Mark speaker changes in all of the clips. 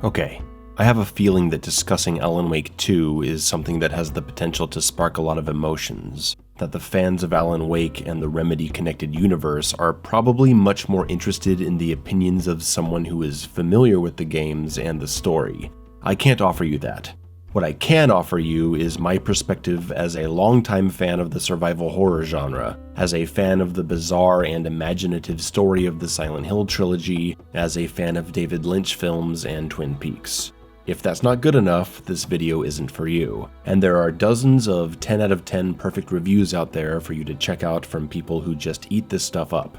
Speaker 1: Okay, I have a feeling that discussing Alan Wake 2 is something that has the potential to spark a lot of emotions, that the fans of Alan Wake and the Remedy-connected universe are probably much more interested in the opinions of someone who is familiar with the games and the story. I can't offer you that. What I can offer you is my perspective as a longtime fan of the survival horror genre, as a fan of the bizarre and imaginative story of the Silent Hill trilogy, as a fan of David Lynch films and Twin Peaks. If that's not good enough, this video isn't for you, and there are dozens of 10 out of 10 perfect reviews out there for you to check out from people who just eat this stuff up.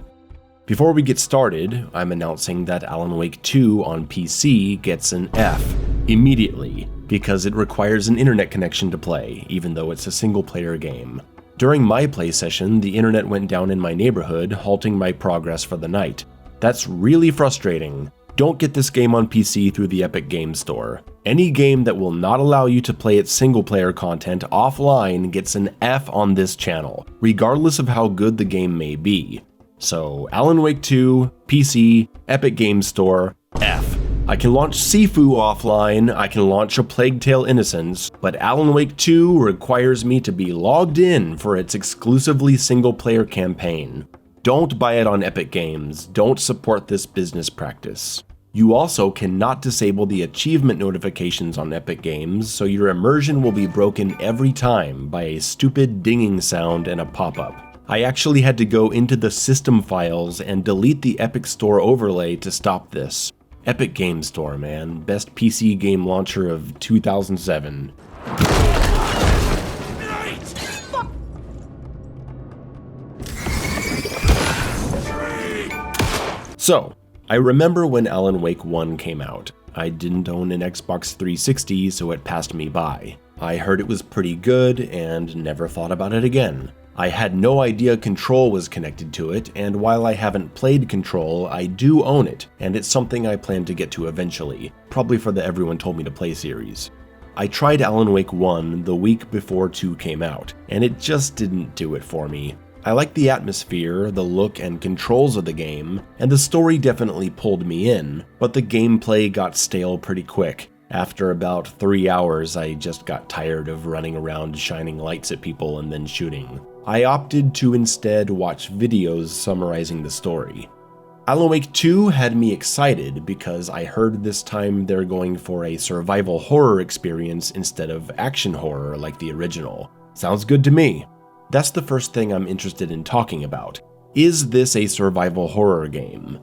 Speaker 1: Before we get started, I'm announcing that Alan Wake 2 on PC gets an F immediately, because it requires an internet connection to play, even though it's a single-player game. During my play session, the internet went down in my neighborhood, halting my progress for the night. That's really frustrating. Don't get this game on PC through the Epic Games Store. Any game that will not allow you to play its single-player content offline gets an F on this channel, regardless of how good the game may be. So, Alan Wake 2, PC, Epic Games Store, F. I can launch Sifu offline, I can launch A Plague Tale Innocence, but Alan Wake 2 requires me to be logged in for its exclusively single-player campaign. Don't buy it on Epic Games, don't support this business practice. You also cannot disable the achievement notifications on Epic Games, so your immersion will be broken every time by a stupid dinging sound and a pop-up. I actually had to go into the system files and delete the Epic Store overlay to stop this. Epic Games Store, man. Best PC game launcher of 2007. So, I remember when Alan Wake 1 came out. I didn't own an Xbox 360, so it passed me by. I heard it was pretty good and never thought about it again. I had no idea Control was connected to it, and while I haven't played Control, I do own it, and it's something I plan to get to eventually, probably for the Everyone Told Me to Play series. I tried Alan Wake 1 the week before 2 came out, and it just didn't do it for me. I liked the atmosphere, the look and controls of the game, and the story definitely pulled me in, but the gameplay got stale pretty quick. After about 3 hours, I just got tired of running around shining lights at people and then shooting. I opted to instead watch videos summarizing the story. Alan Wake 2 had me excited because I heard this time they're going for a survival horror experience instead of action horror like the original. Sounds good to me. That's the first thing I'm interested in talking about. Is this a survival horror game?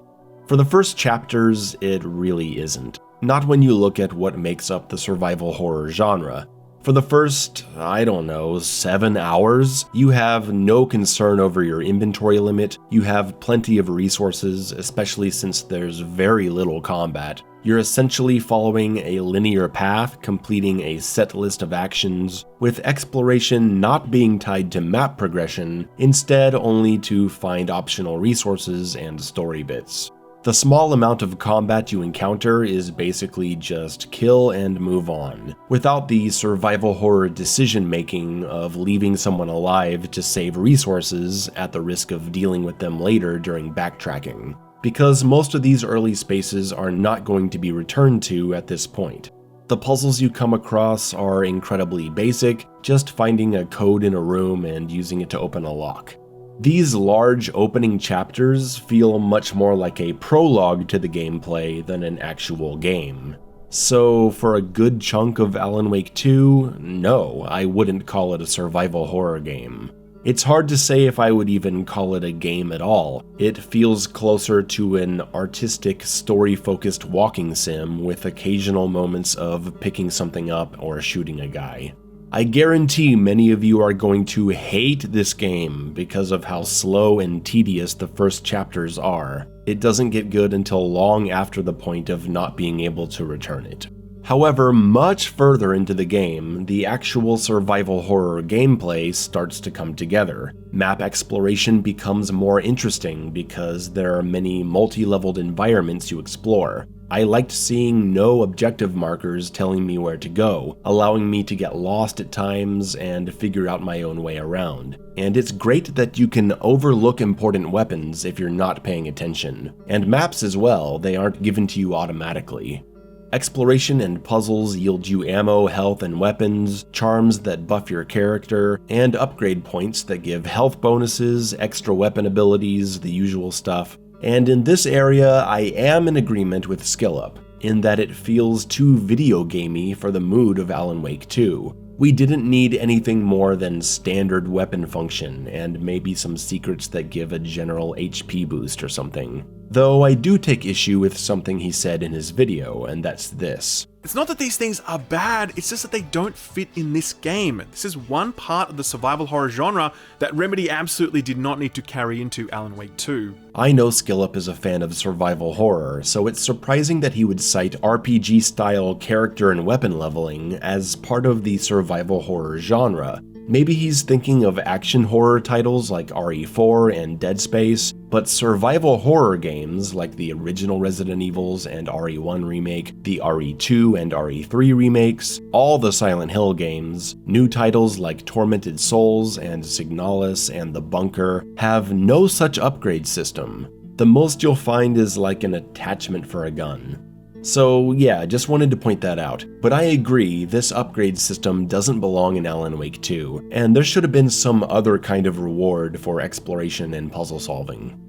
Speaker 1: For the first chapters, it really isn't. Not when you look at what makes up the survival horror genre. For the first, 7 hours, you have no concern over your inventory limit, you have plenty of resources, especially since there's very little combat. You're essentially following a linear path, completing a set list of actions, with exploration not being tied to map progression, instead only to find optional resources and story bits. The small amount of combat you encounter is basically just kill and move on, without the survival horror decision-making of leaving someone alive to save resources at the risk of dealing with them later during backtracking, because most of these early spaces are not going to be returned to at this point. The puzzles you come across are incredibly basic, just finding a code in a room and using it to open a lock. These large opening chapters feel much more like a prologue to the gameplay than an actual game. So for a good chunk of Alan Wake 2, no, I wouldn't call it a survival horror game. It's hard to say if I would even call it a game at all. It feels closer to an artistic, story-focused walking sim with occasional moments of picking something up or shooting a guy. I guarantee many of you are going to hate this game because of how slow and tedious the first chapters are. It doesn't get good until long after the point of not being able to return it. However, much further into the game, the actual survival horror gameplay starts to come together. Map exploration becomes more interesting because there are many multi-leveled environments you explore. I liked seeing no objective markers telling me where to go, allowing me to get lost at times and figure out my own way around. And it's great that you can overlook important weapons if you're not paying attention. And maps as well, they aren't given to you automatically. Exploration and puzzles yield you ammo, health, and weapons, charms that buff your character, and upgrade points that give health bonuses, extra weapon abilities, the usual stuff. And in this area, I am in agreement with SkillUp, in that it feels too video gamey for the mood of Alan Wake 2. We didn't need anything more than standard weapon function, and maybe some secrets that give a general HP boost or something. Though I do take issue with something he said in his video, and that's this.
Speaker 2: It's not that these things are bad, it's just that they don't fit in this game. This is one part of the survival horror genre that Remedy absolutely did not need to carry into Alan Wake 2.
Speaker 1: I know SkillUp is a fan of survival horror, so it's surprising that he would cite RPG-style character and weapon leveling as part of the survival horror genre. Maybe he's thinking of action horror titles like RE4 and Dead Space, but survival horror games like the original Resident Evils and RE1 remake, the RE2 and RE3 remakes, all the Silent Hill games, new titles like Tormented Souls and Signalis and The Bunker have no such upgrade system. The most you'll find is like an attachment for a gun. So yeah, just wanted to point that out. But I agree, this upgrade system doesn't belong in Alan Wake 2, and there should have been some other kind of reward for exploration and puzzle solving.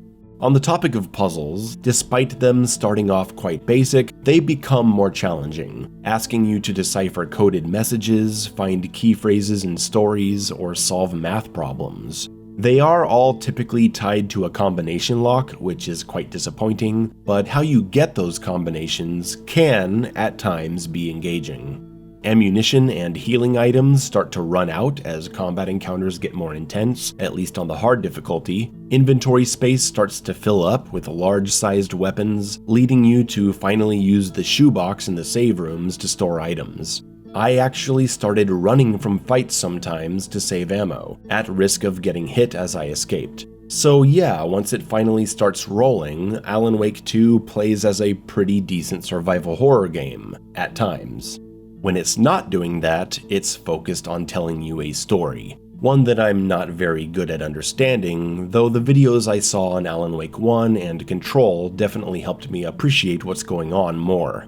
Speaker 1: On the topic of puzzles, despite them starting off quite basic, they become more challenging, asking you to decipher coded messages, find key phrases in stories, or solve math problems. They are all typically tied to a combination lock, which is quite disappointing, but how you get those combinations can, at times, be engaging. Ammunition and healing items start to run out as combat encounters get more intense, at least on the hard difficulty. Inventory space starts to fill up with large-sized weapons, leading you to finally use the shoebox in the save rooms to store items. I actually started running from fights sometimes to save ammo, at risk of getting hit as I escaped. So yeah, once it finally starts rolling, Alan Wake 2 plays as a pretty decent survival horror game, at times. When it's not doing that, it's focused on telling you a story. One that I'm not very good at understanding, though the videos I saw on Alan Wake 1 and Control definitely helped me appreciate what's going on more.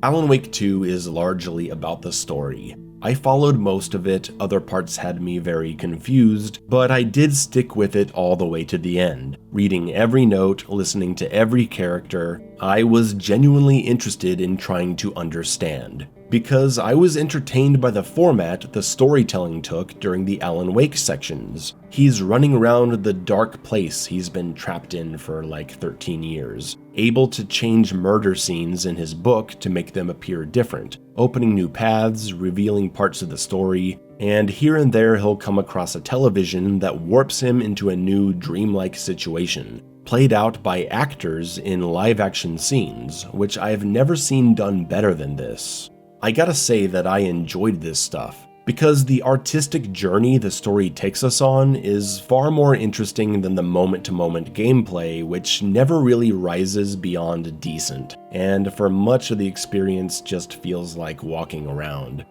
Speaker 1: Alan Wake 2 is largely about the story. I followed most of it, other parts had me very confused, but I did stick with it all the way to the end. Reading every note, listening to every character, I was genuinely interested in trying to understand. Because I was entertained by the format the storytelling took during the Alan Wake sections. He's running around the dark place he's been trapped in for like 13 years, able to change murder scenes in his book to make them appear different, opening new paths, revealing parts of the story, and here and there he'll come across a television that warps him into a new dreamlike situation, played out by actors in live-action scenes, which I've never seen done better than this. I gotta say that I enjoyed this stuff, because the artistic journey the story takes us on is far more interesting than the moment-to-moment gameplay, which never really rises beyond decent, and for much of the experience just feels like walking around.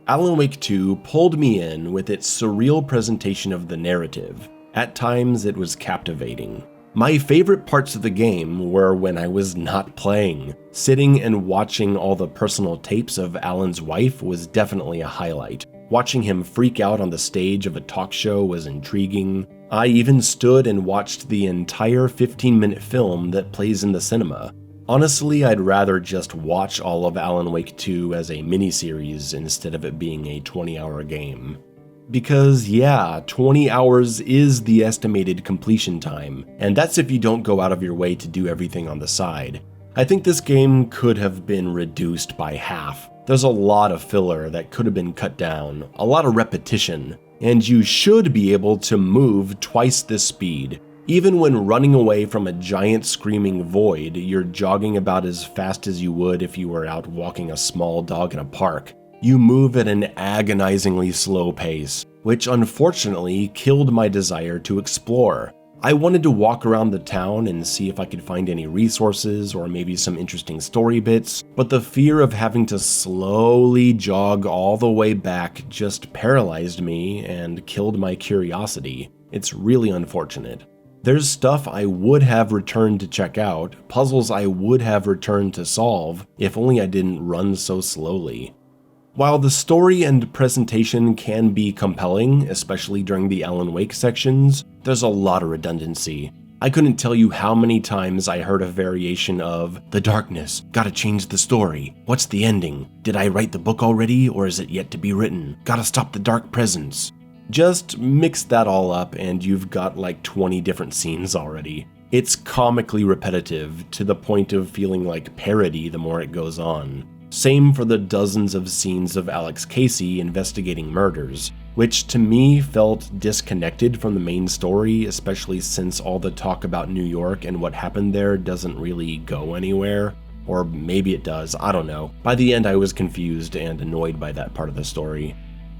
Speaker 1: Alan Wake 2 pulled me in with its surreal presentation of the narrative. At times it was captivating. My favorite parts of the game were when I was not playing. Sitting and watching all the personal tapes of Alan's wife was definitely a highlight. Watching him freak out on the stage of a talk show was intriguing. I even stood and watched the entire 15-minute film that plays in the cinema. Honestly, I'd rather just watch all of Alan Wake 2 as a miniseries instead of it being a 20-hour game. Because yeah, 20 hours is the estimated completion time, and that's if you don't go out of your way to do everything on the side. I think this game could have been reduced by half. There's a lot of filler that could have been cut down, a lot of repetition, and you should be able to move twice this speed. Even when running away from a giant screaming void, you're jogging about as fast as you would if you were out walking a small dog in a park. You move at an agonizingly slow pace, which unfortunately killed my desire to explore. I wanted to walk around the town and see if I could find any resources or maybe some interesting story bits, but the fear of having to slowly jog all the way back just paralyzed me and killed my curiosity. It's really unfortunate. There's stuff I would have returned to check out, puzzles I would have returned to solve, if only I didn't run so slowly. While the story and presentation can be compelling, especially during the Alan Wake sections, there's a lot of redundancy. I couldn't tell you how many times I heard a variation of, "The darkness, gotta change the story. What's the ending? Did I write the book already, or is it yet to be written? Gotta stop the dark presence." Just mix that all up and you've got like 20 different scenes already. It's comically repetitive, to the point of feeling like parody the more it goes on. Same for the dozens of scenes of Alex Casey investigating murders, which to me felt disconnected from the main story, especially since all the talk about New York and what happened there doesn't really go anywhere. Or maybe it does, I don't know. By the end I was confused and annoyed by that part of the story.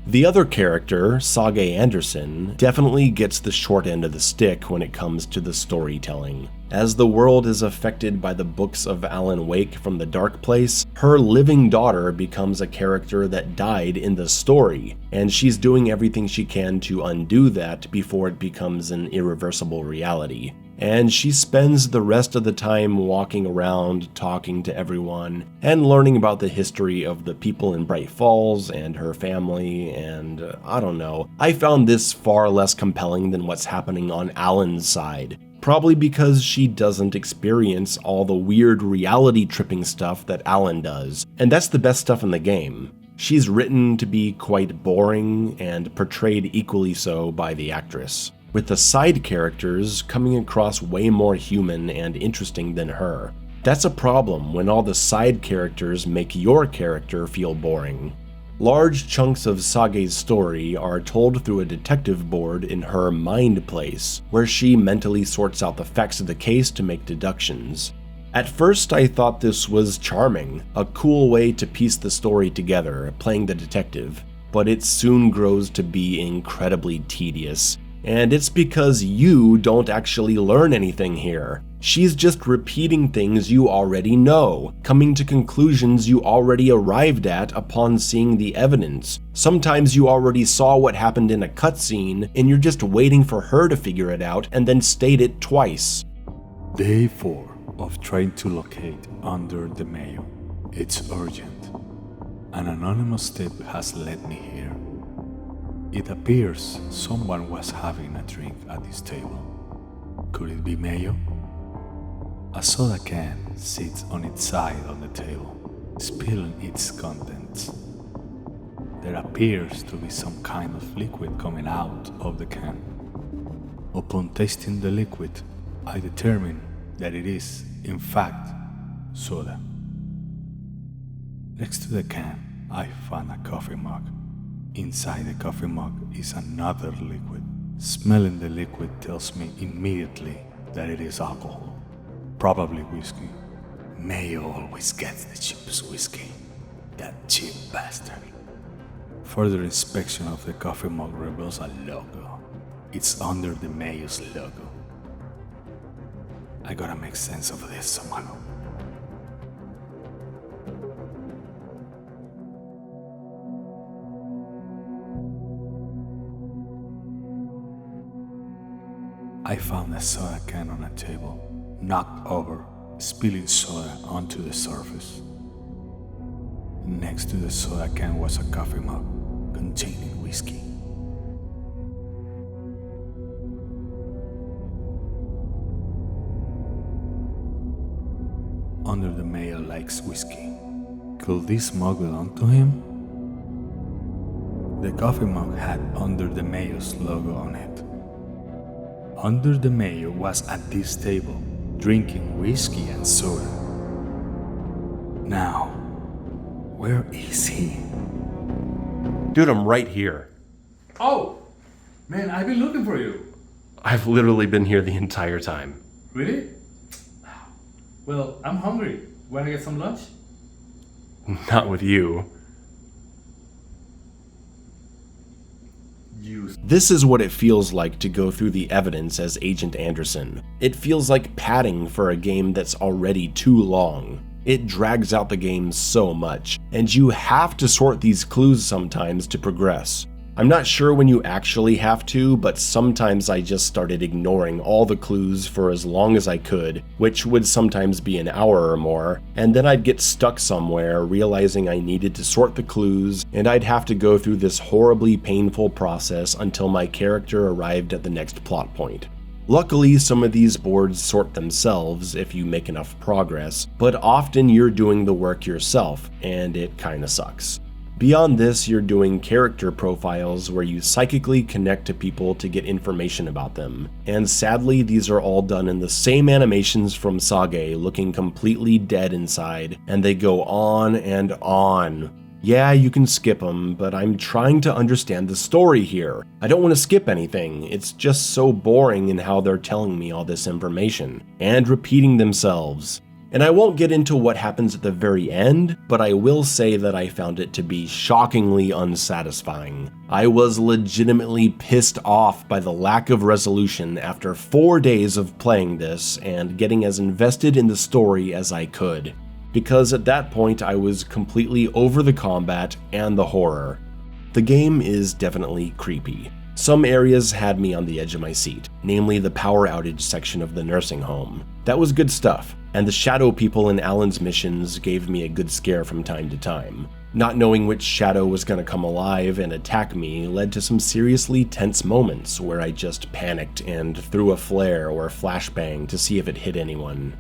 Speaker 1: The other character, Sage Anderson, definitely gets the short end of the stick when it comes to the storytelling. As the world is affected by the books of Alan Wake from the Dark Place, her living daughter becomes a character that died in the story, and she's doing everything she can to undo that before it becomes an irreversible reality. And she spends the rest of the time walking around, talking to everyone, and learning about the history of the people in Bright Falls and her family, and I don't know. I found this far less compelling than what's happening on Alan's side. Probably because she doesn't experience all the weird reality-tripping stuff that Alan does, and that's the best stuff in the game. She's written to be quite boring, and portrayed equally so by the actress, with the side characters coming across way more human and interesting than her. That's a problem when all the side characters make your character feel boring. Large chunks of Sage's story are told through a detective board in her mind place, where she mentally sorts out the facts of the case to make deductions. At first I thought this was charming, a cool way to piece the story together, playing the detective, but it soon grows to be incredibly tedious. And it's because you don't actually learn anything here. She's just repeating things you already know, coming to conclusions you already arrived at upon seeing the evidence. Sometimes you already saw what happened in a cutscene, and you're just waiting for her to figure it out and then state it twice.
Speaker 3: Day 4 of trying to locate Under the Mayo. It's urgent. An anonymous tip has led me here. It appears someone was having a drink at this table. Could it be Mayo? A soda can sits on its side on the table, spilling its contents. There appears to be some kind of liquid coming out of the can. Upon tasting the liquid, I determine that it is, in fact, soda. Next to the can, I found a coffee mug. Inside the coffee mug is another liquid. Smelling the liquid tells me immediately that it is alcohol. Probably whiskey. Mayo always gets the cheapest whiskey. That cheap bastard. Further inspection of the coffee mug reveals a logo. It's Under the Mayo's logo. I gotta make sense of this somehow. I found a soda can on a table, knocked over, spilling soda onto the surface. Next to the soda can was a coffee mug containing whiskey. Under the Mayo likes whiskey. Could this mug belong to him? The coffee mug had Under the Mayo's logo on it. Under the Mayo was at this table, drinking whiskey and soda. Now, where is he?
Speaker 1: Dude, I'm right here.
Speaker 4: Oh! Man, I've been looking for you.
Speaker 1: I've literally been here the entire time.
Speaker 4: Really? Well, I'm hungry. Wanna get some lunch?
Speaker 1: Not with you.
Speaker 4: You.
Speaker 1: This is what it feels like to go through the evidence as Agent Anderson. It feels like padding for a game that's already too long. It drags out the game so much, and you have to sort these clues sometimes to progress. I'm not sure when you actually have to, but sometimes I just started ignoring all the clues for as long as I could, which would sometimes be an hour or more, and then I'd get stuck somewhere realizing I needed to sort the clues, and I'd have to go through this horribly painful process until my character arrived at the next plot point. Luckily, some of these boards sort themselves if you make enough progress, but often you're doing the work yourself, and it kinda sucks. Beyond this, you're doing character profiles where you psychically connect to people to get information about them, and sadly these are all done in the same animations from Sage, looking completely dead inside, and they go on and on. Yeah, you can skip them, but I'm trying to understand the story here. I don't want to skip anything, it's just so boring in how they're telling me all this information, and repeating themselves. And I won't get into what happens at the very end, but I will say that I found it to be shockingly unsatisfying. I was legitimately pissed off by the lack of resolution after 4 days of playing this and getting as invested in the story as I could, because at that point I was completely over the combat and the horror. The game is definitely creepy. Some areas had me on the edge of my seat, namely the power outage section of the nursing home. That was good stuff, and the shadow people in Alan's missions gave me a good scare from time to time. Not knowing which shadow was going to come alive and attack me led to some seriously tense moments where I just panicked and threw a flare or a flashbang to see if it hit anyone.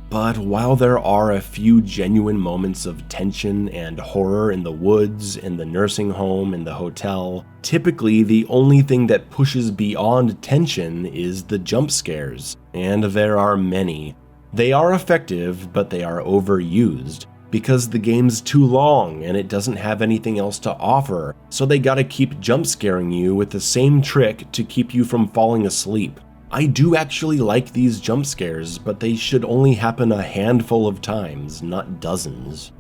Speaker 1: But while there are a few genuine moments of tension and horror in the woods, in the nursing home, in the hotel, typically the only thing that pushes beyond tension is the jump scares, and there are many. They are effective, but they are overused, because the game's too long and it doesn't have anything else to offer, so they gotta keep jump scaring you with the same trick to keep you from falling asleep. I do actually like these jump scares, but they should only happen a handful of times, not dozens.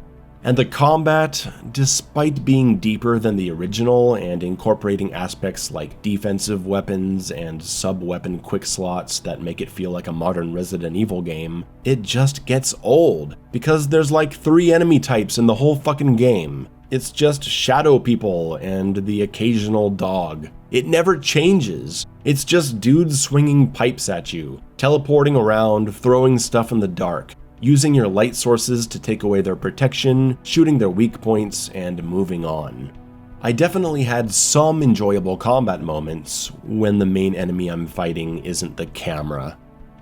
Speaker 1: And the combat, despite being deeper than the original and incorporating aspects like defensive weapons and sub-weapon quick slots that make it feel like a modern Resident Evil game, it just gets old, because there's like 3 enemy types in the whole fucking game. It's just shadow people and the occasional dog. It never changes. It's just dudes swinging pipes at you, teleporting around, throwing stuff in the dark, using your light sources to take away their protection, shooting their weak points, and moving on. I definitely had some enjoyable combat moments when the main enemy I'm fighting isn't the camera.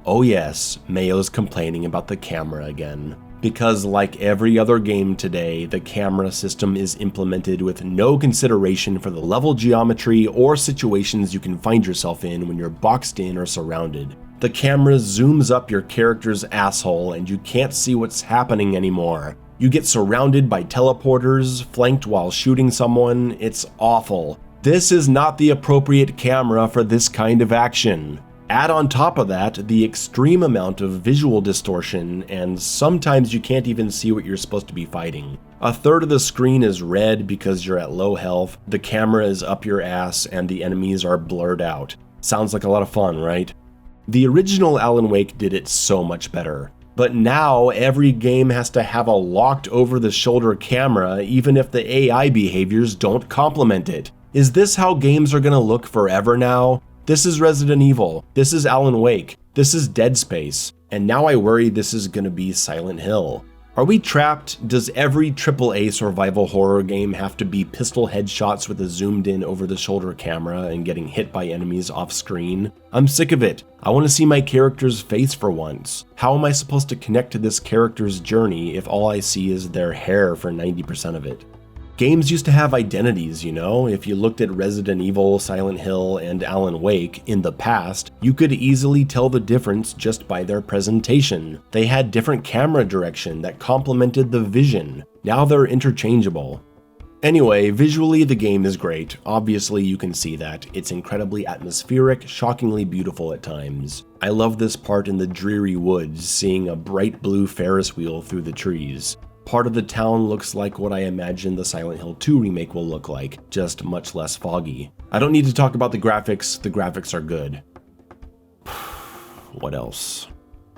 Speaker 1: Oh yes, Mayo's complaining about the camera again. Because like every other game today, the camera system is implemented with no consideration for the level geometry or situations you can find yourself in when you're boxed in or surrounded. The camera zooms up your character's asshole and you can't see what's happening anymore. You get surrounded by teleporters, flanked while shooting someone. It's awful. This is not the appropriate camera for this kind of action. Add on top of that the extreme amount of visual distortion, and sometimes you can't even see what you're supposed to be fighting. A third of the screen is red because you're at low health, the camera is up your ass, and the enemies are blurred out. Sounds like a lot of fun, right? The original Alan Wake did it so much better. But now every game has to have a locked over-the-shoulder camera even if the AI behaviors don't complement it. Is this how games are gonna look forever now? This is Resident Evil, this is Alan Wake, this is Dead Space, and now I worry this is gonna be Silent Hill. Are we trapped? Does every AAA survival horror game have to be pistol headshots with a zoomed in over the shoulder camera and getting hit by enemies off screen? I'm sick of it. I want to see my character's face for once. How am I supposed to connect to this character's journey if all I see is their hair for 90% of it? Games used to have identities, you know? If you looked at Resident Evil, Silent Hill, and Alan Wake in the past, you could easily tell the difference just by their presentation. They had different camera direction that complemented the vision. Now they're interchangeable. Anyway, visually the game is great. Obviously you can see that. It's incredibly atmospheric, shockingly beautiful at times. I love this part in the dreary woods, seeing a bright blue Ferris wheel through the trees. Part of the town looks like what I imagine the Silent Hill 2 remake will look like, just much less foggy. I don't need to talk about the graphics are good. What else?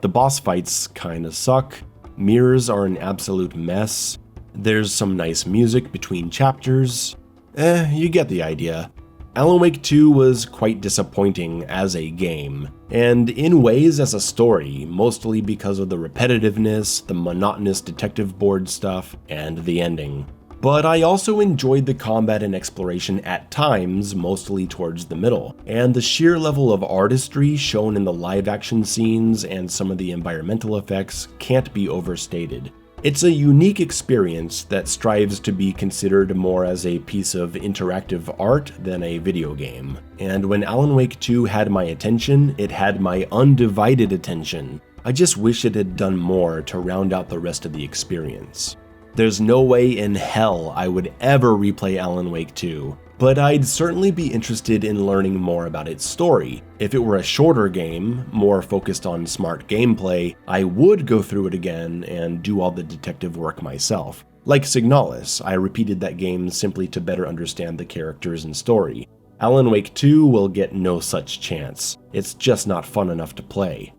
Speaker 1: The boss fights kinda suck, mirrors are an absolute mess, there's some nice music between chapters. You get the idea. Alan Wake 2 was quite disappointing as a game, and in ways as a story, mostly because of the repetitiveness, the monotonous detective board stuff, and the ending. But I also enjoyed the combat and exploration at times, mostly towards the middle, and the sheer level of artistry shown in the live-action scenes and some of the environmental effects can't be overstated. It's a unique experience that strives to be considered more as a piece of interactive art than a video game. And when Alan Wake 2 had my attention, it had my undivided attention. I just wish it had done more to round out the rest of the experience. There's no way in hell I would ever replay Alan Wake 2, but I'd certainly be interested in learning more about its story. If it were a shorter game, more focused on smart gameplay, I would go through it again and do all the detective work myself. Like Signalis, I repeated that game simply to better understand the characters and story. Alan Wake 2 will get no such chance. It's just not fun enough to play.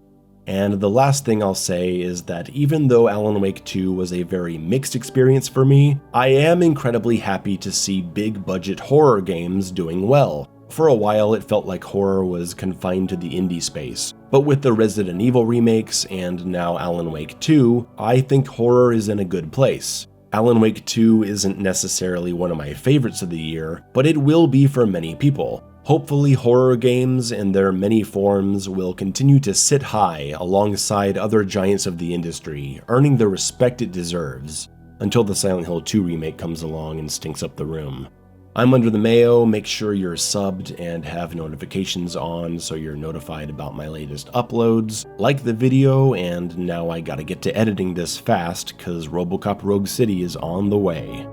Speaker 1: And the last thing I'll say is that even though Alan Wake 2 was a very mixed experience for me, I am incredibly happy to see big budget horror games doing well. For a while it felt like horror was confined to the indie space, but with the Resident Evil remakes and now Alan Wake 2, I think horror is in a good place. Alan Wake 2 isn't necessarily one of my favorites of the year, but it will be for many people. Hopefully horror games in their many forms will continue to sit high alongside other giants of the industry, earning the respect it deserves, until the Silent Hill 2 remake comes along and stinks up the room. I'm Under the Mayo, make sure you're subbed and have notifications on so you're notified about my latest uploads. Like the video, and now I gotta get to editing this fast cause RoboCop Rogue City is on the way.